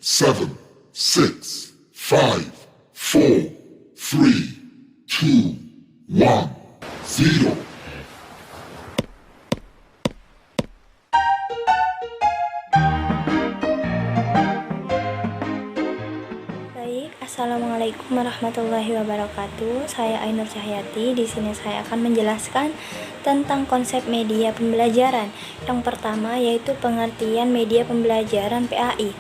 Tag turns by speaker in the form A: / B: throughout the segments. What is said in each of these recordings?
A: 7, 6, 5, 4, 3, 2, 1, 0.
B: Baik, Assalamualaikum warahmatullahi wabarakatuh. Saya Ainur Cahyati. Di sini saya akan menjelaskan tentang konsep media pembelajaran. Yang pertama yaitu pengertian media pembelajaran PAI.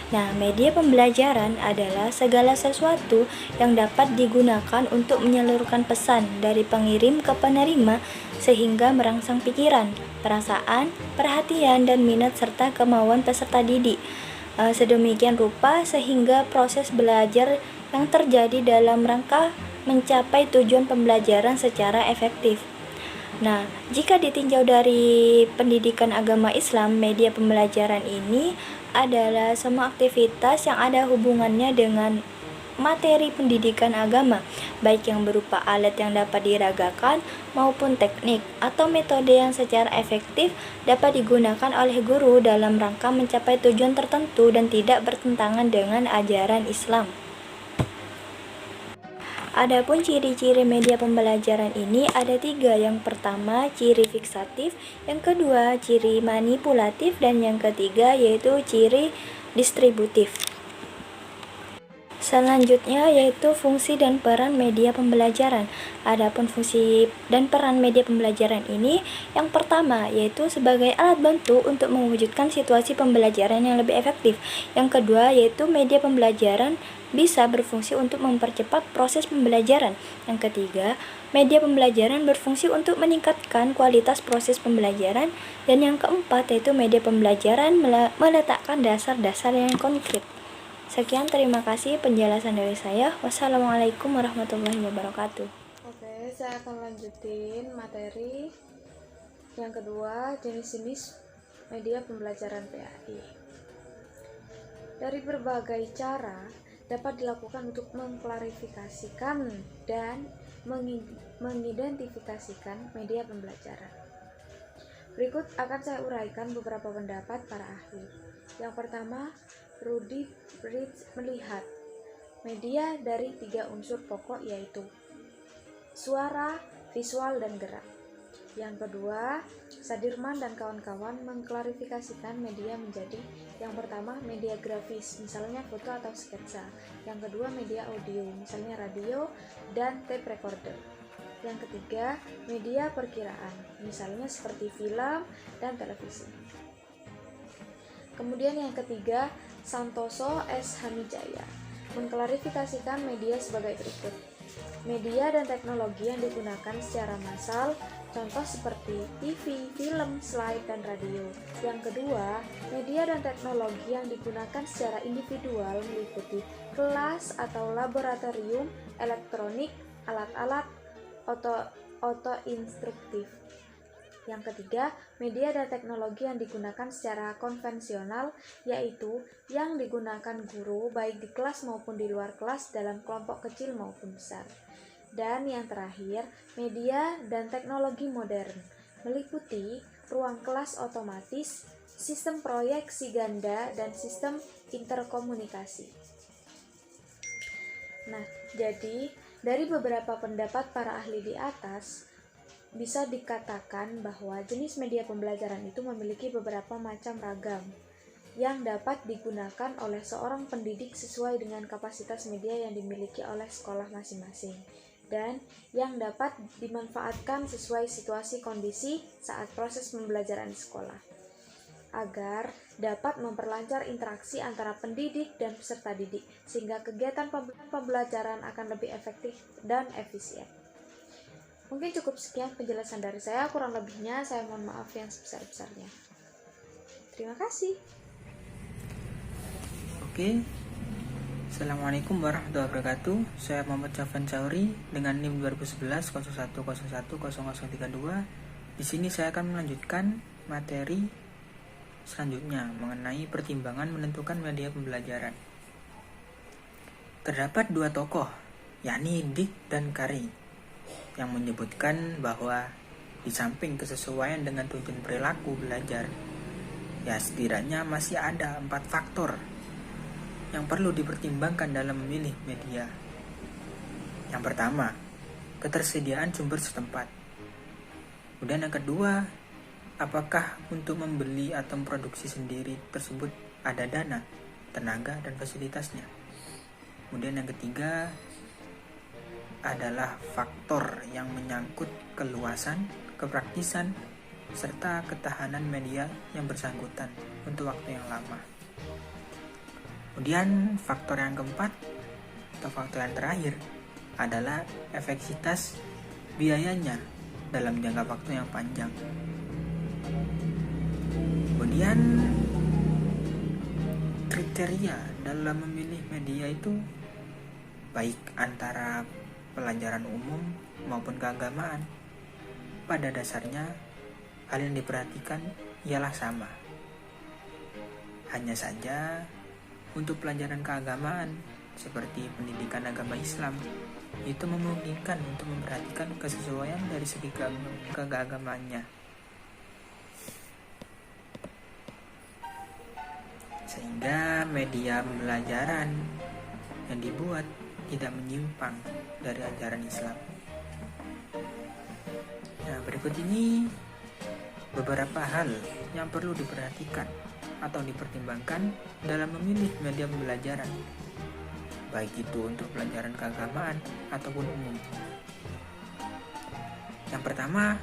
B: Nah, media pembelajaran adalah segala sesuatu yang dapat digunakan untuk menyalurkan pesan dari pengirim ke penerima sehingga merangsang pikiran, perasaan, perhatian, dan minat serta kemauan peserta didik. Sedemikian rupa sehingga proses belajar yang terjadi dalam rangka mencapai tujuan pembelajaran secara efektif. Nah, jika ditinjau dari pendidikan agama Islam, media pembelajaran ini adalah semua aktivitas yang ada hubungannya dengan materi pendidikan agama, baik yang berupa alat yang dapat diragakan maupun teknik atau metode yang secara efektif dapat digunakan oleh guru dalam rangka mencapai tujuan tertentu dan tidak bertentangan dengan ajaran Islam. Adapun ciri-ciri media pembelajaran ini ada 3. Yang pertama, ciri fiksatif, yang kedua, ciri manipulatif, dan yang ketiga yaitu ciri distributif. Selanjutnya yaitu fungsi dan peran media pembelajaran. Adapun fungsi dan peran media pembelajaran ini, yang pertama yaitu sebagai alat bantu untuk mewujudkan situasi pembelajaran yang lebih efektif. Yang kedua yaitu media pembelajaran bisa berfungsi untuk mempercepat proses pembelajaran. Yang ketiga, media pembelajaran berfungsi untuk meningkatkan kualitas proses pembelajaran. Dan yang keempat yaitu media pembelajaran meletakkan dasar-dasar yang konkret. Sekian, terima kasih penjelasan dari saya. Wassalamualaikum warahmatullahi wabarakatuh.
C: Oke, saya akan lanjutin materi yang kedua, jenis-jenis media pembelajaran PAI. Dari berbagai cara dapat dilakukan untuk mengklarifikasikan dan mengidentifikasikan media pembelajaran. Berikut akan saya uraikan beberapa pendapat para ahli. Yang pertama, Rudy Bridge melihat media dari 3 unsur pokok yaitu suara, visual, dan gerak. Yang kedua, Sadirman dan kawan-kawan mengklarifikasikan media menjadi yang pertama media grafis, misalnya foto atau sketsa. Yang kedua, media audio, misalnya radio dan tape recorder. Yang ketiga, media perkiraan, misalnya seperti film dan televisi. Kemudian yang ketiga, Santoso S. Hamijaya mengklarifikasikan media sebagai berikut. Media dan teknologi yang digunakan secara massal, contoh seperti TV, film, slide, dan radio. Yang kedua, media dan teknologi yang digunakan secara individual meliputi kelas atau laboratorium, elektronik, alat-alat auto-instruktif. Yang ketiga, media dan teknologi yang digunakan secara konvensional, yaitu yang digunakan guru baik di kelas maupun di luar kelas dalam kelompok kecil maupun besar. Dan yang terakhir, media dan teknologi modern, meliputi ruang kelas otomatis, sistem proyeksi ganda, dan sistem interkomunikasi. Nah, jadi dari beberapa pendapat para ahli di atas, bisa dikatakan bahwa jenis media pembelajaran itu memiliki beberapa macam ragam yang dapat digunakan oleh seorang pendidik sesuai dengan kapasitas media yang dimiliki oleh sekolah masing-masing dan yang dapat dimanfaatkan sesuai situasi kondisi saat proses pembelajaran di sekolah agar dapat memperlancar interaksi antara pendidik dan peserta didik sehingga kegiatan pembelajaran akan lebih efektif dan efisien. Mungkin cukup sekian penjelasan dari saya, kurang lebihnya saya mohon maaf yang sebesar-besarnya. Terima kasih.
D: Oke, Assalamualaikum warahmatullahi wabarakatuh. Saya Muhammad Jafan Chauri dengan NIM 2011 01010032. Di sini saya akan melanjutkan materi selanjutnya mengenai pertimbangan menentukan media pembelajaran. Terdapat 2 tokoh, yakni Dick dan Carey, yang menyebutkan bahwa di samping kesesuaian dengan tujuan perilaku belajar, ya setidaknya masih ada 4 faktor yang perlu dipertimbangkan dalam memilih media. Yang pertama, ketersediaan sumber setempat. Kemudian yang kedua, apakah untuk membeli atau memproduksi sendiri tersebut ada dana, tenaga, dan fasilitasnya. Kemudian yang ketiga adalah faktor yang menyangkut keluasan, kepraktisan, serta ketahanan media yang bersangkutan untuk waktu yang lama. Kemudian faktor yang keempat atau faktor yang terakhir adalah efektivitas biayanya dalam jangka waktu yang panjang. Kemudian kriteria dalam memilih media itu baik antara pelajaran umum maupun keagamaan. Pada dasarnya hal yang diperhatikan ialah sama. Hanya saja untuk pelajaran keagamaan seperti pendidikan agama Islam itu memungkinkan untuk memperhatikan kesesuaian dari segi keagamaannya, sehingga media pembelajaran yang dibuat tidak menyimpang dari ajaran Islam. Nah, berikut ini beberapa hal yang perlu diperhatikan atau dipertimbangkan dalam memilih media pembelajaran, baik itu untuk pelajaran keagamaan ataupun umum. Yang pertama,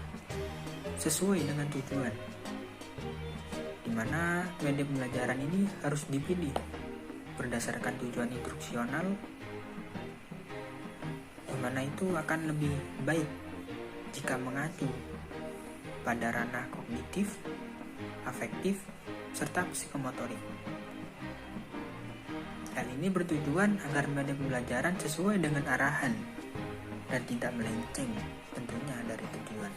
D: sesuai dengan tujuan, di mana media pembelajaran ini harus dipilih berdasarkan tujuan instruksional, di mana itu akan lebih baik jika mengacu pada ranah kognitif, afektif, serta psikomotorik. Hal ini bertujuan agar media pembelajaran sesuai dengan arahan dan tidak melenceng tentunya dari tujuan.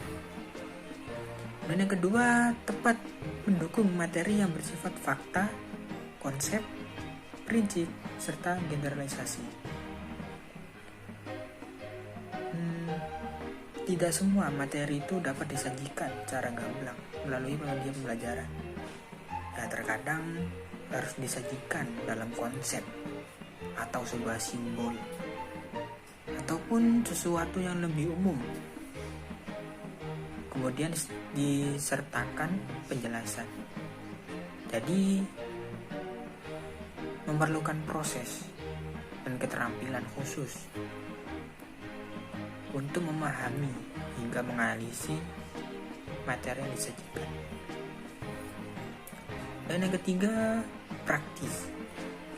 D: Dan yang kedua, tepat mendukung materi yang bersifat fakta, konsep, prinsip, serta generalisasi. Tidak semua materi itu dapat disajikan secara gamblang melalui media pembelajaran. Nah, terkadang harus disajikan dalam konsep atau sebuah simbol ataupun sesuatu yang lebih umum, kemudian disertakan penjelasan. Jadi memerlukan proses dan keterampilan khusus untuk memahami hingga menganalisis materi yang disajikan. Dan yang ketiga, praktis,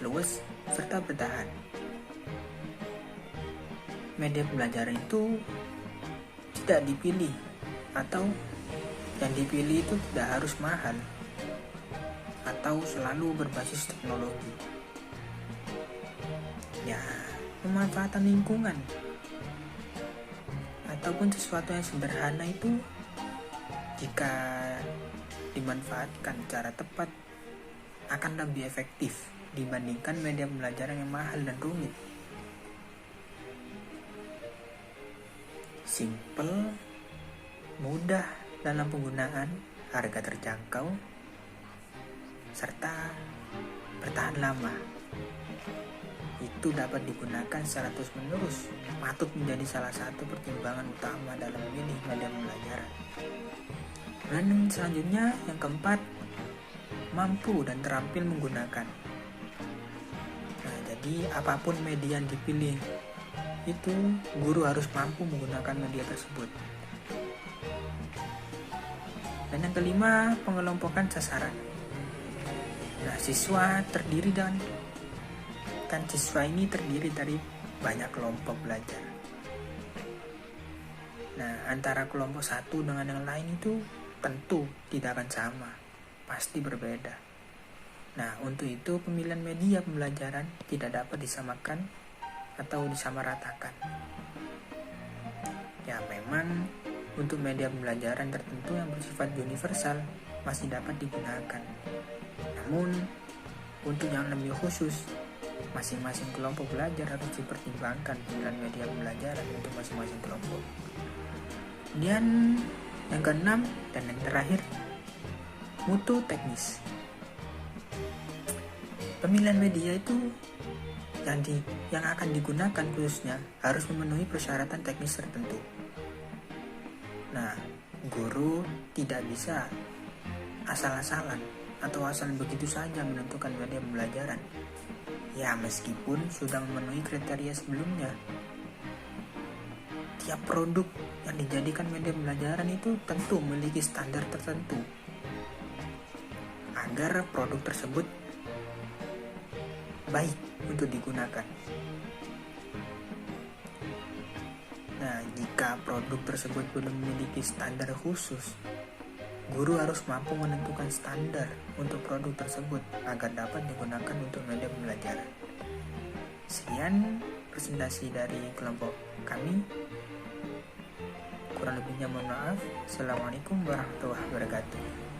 D: luas, serta bertahan. Media pembelajaran itu tidak dipilih atau yang dipilih itu tidak harus mahal atau selalu berbasis teknologi. Ya, pemanfaatan lingkungan ataupun sesuatu yang sederhana itu jika dimanfaatkan secara tepat akan lebih efektif dibandingkan media pembelajaran yang mahal dan rumit. Simple, mudah dalam penggunaan, harga terjangkau, serta bertahan lama. Itu dapat digunakan secara terus-menerus, patut menjadi salah satu pertimbangan utama dalam memilih media pembelajaran. Dan selanjutnya, yang keempat, mampu dan terampil menggunakan. Nah, jadi apapun media yang dipilih, itu guru harus mampu menggunakan media tersebut. Dan yang kelima, pengelompokan sasaran. Nah, siswa ini terdiri dari banyak kelompok belajar. Nah, antara kelompok satu dengan yang lain itu tentu tidak akan sama, pasti berbeda. Nah, untuk itu pemilihan media pembelajaran tidak dapat disamakan atau disamaratakan. Ya, memang untuk media pembelajaran tertentu yang bersifat universal masih dapat digunakan. Namun, untuk yang lebih khusus, masing-masing kelompok belajar harus dipertimbangkan pilihan media pembelajaran untuk masing-masing kelompok. Kemudian yang keenam dan yang terakhir, mutu teknis. Pemilihan media itu yang akan digunakan khususnya harus memenuhi persyaratan teknis tertentu. Nah, guru tidak bisa asal-asalan atau asal begitu saja menentukan media pembelajaran. Ya, meskipun sudah memenuhi kriteria sebelumnya. Tiap produk yang dijadikan media pembelajaran itu tentu memiliki standar tertentu agar produk tersebut baik untuk digunakan. Nah, jika produk tersebut belum memiliki standar khusus, guru harus mampu menentukan standar untuk produk tersebut agar dapat digunakan untuk media pembelajaran. Sekian presentasi dari kelompok kami. Kurang lebihnya mohon maaf. Assalamualaikum warahmatullahi wabarakatuh.